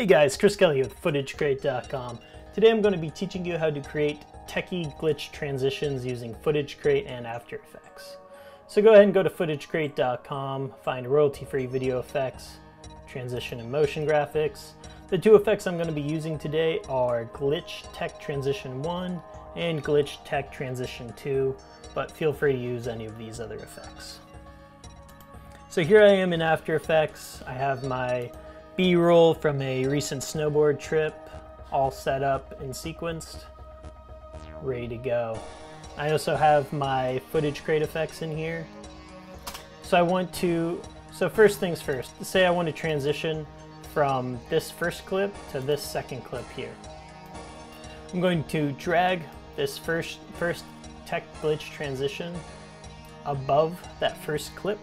Hey guys, Chris Kelly with FootageCrate.com. Today I'm going to be teaching you how to create techie glitch transitions using FootageCrate and After Effects. So go ahead and go to FootageCrate.com, find royalty-free video effects, transition and motion graphics. The two effects I'm going to be using today are Glitch Tech Transition 1 and Glitch Tech Transition 2, but feel free to use any of these other effects. So here I am in After Effects. I have my B-roll from a recent snowboard trip all set up and sequenced, ready to go. I also have my FootageCrate effects in here. So first things first, say I want to transition from this first clip to this second clip here. I'm going to drag this first tech glitch transition above that first clip,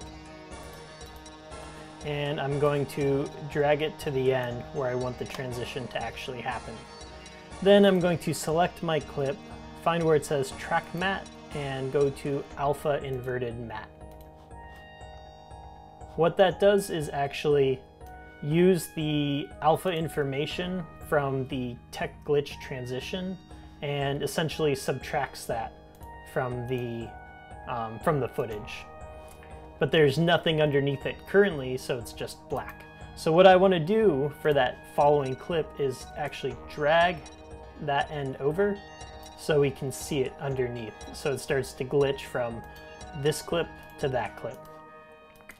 and I'm going to drag it to the end where I want the transition to actually happen. Then I'm going to select my clip, find where it says Track Matte, and go to Alpha Inverted Matte. What that does is actually use the alpha information from the tech glitch transition and essentially subtracts that from the footage. But there's nothing underneath it currently, so it's just black. So what I want to do for that following clip is actually drag that end over so we can see it underneath. So it starts to glitch from this clip to that clip.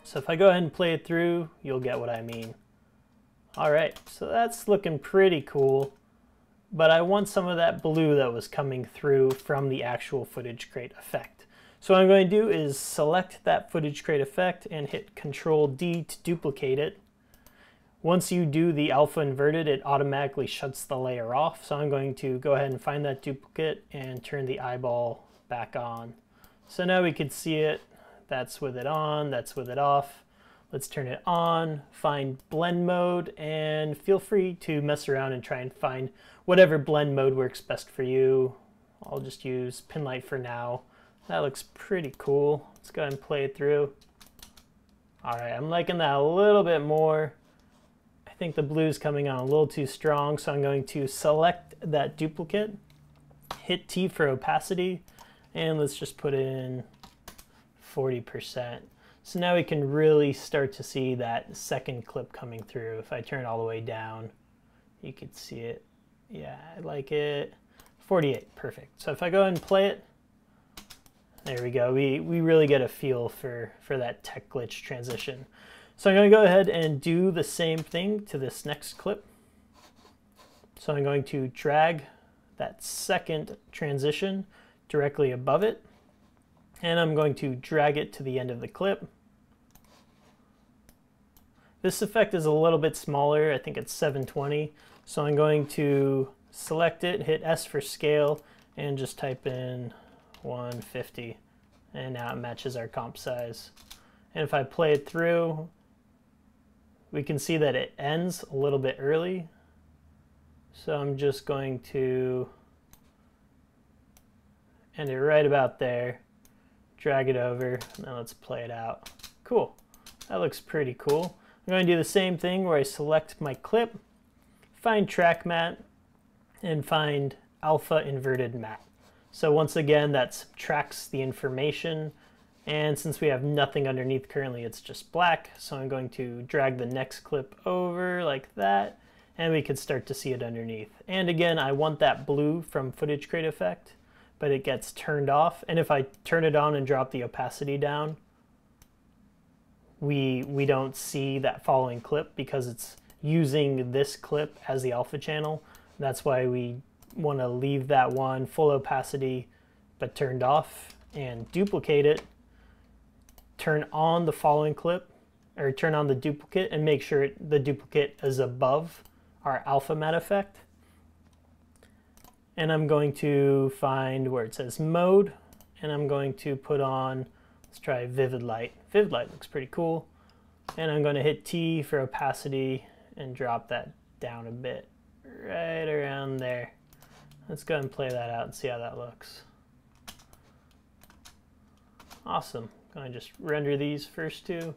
So if I go ahead and play it through, you'll get what I mean. All right, so that's looking pretty cool, but I want some of that blue that was coming through from the actual FootageCrate effect. So what I'm going to do is select that FootageCrate effect and hit Control-D to duplicate it. Once you do the alpha inverted, it automatically shuts the layer off. So I'm going to go ahead and find that duplicate and turn the eyeball back on. So now we can see it. That's with it on, that's with it off. Let's turn it on, find blend mode, and feel free to mess around and try and find whatever blend mode works best for you. I'll just use Pinlight for now. That looks pretty cool. Let's go ahead and play it through. All right, I'm liking that a little bit more. I think the blue's coming on a little too strong, so I'm going to select that duplicate, hit T for opacity, and let's just put in 40%. So now we can really start to see that second clip coming through. If I turn it all the way down, you could see it. Yeah, I like it. 48, perfect. So if I go ahead and play it, there we go. We really get a feel for that tech glitch transition. So I'm going to go ahead and do the same thing to this next clip. So I'm going to drag that second transition directly above it, and I'm going to drag it to the end of the clip. This effect is a little bit smaller. I think it's 720. So I'm going to select it, hit S for scale, and just type in 150, and now it matches our comp size. And if I play it through, we can see that it ends a little bit early. So I'm just going to end it right about there, drag it over, and then let's play it out. Cool, that looks pretty cool. I'm going to do the same thing where I select my clip, find Track Matte, and find Alpha Inverted Matte. So once again, that subtracts the information, and since we have nothing underneath currently, it's just black. So I'm going to drag the next clip over like that, and we could start to see it underneath. And again, I want that blue from FootageCrate effect, but it gets turned off. And if I turn it on and drop the opacity down, we don't see that following clip because it's using this clip as the alpha channel. That's why we want to leave that one full opacity but turned off, and duplicate it, turn on the following clip, or turn on the duplicate and make sure the duplicate is above our alpha matte effect. And I'm going to find where it says mode, and I'm going to put on, let's try Vivid Light. Vivid Light looks pretty cool. And I'm going to hit T for opacity and drop that down a bit, right around there. Let's go ahead and play that out and see how that looks. Awesome. I'm going to just render these first two.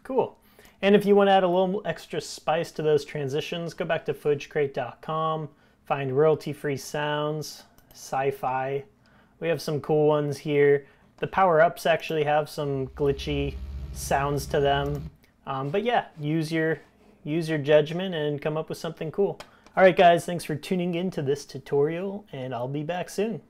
Cool. And if you want to add a little extra spice to those transitions, go back to footagecrate.com, find royalty-free sounds, sci-fi. We have some cool ones here. The power-ups actually have some glitchy sounds to them. But yeah, use your judgment and come up with something cool. All right, guys, thanks for tuning in to this tutorial, and I'll be back soon.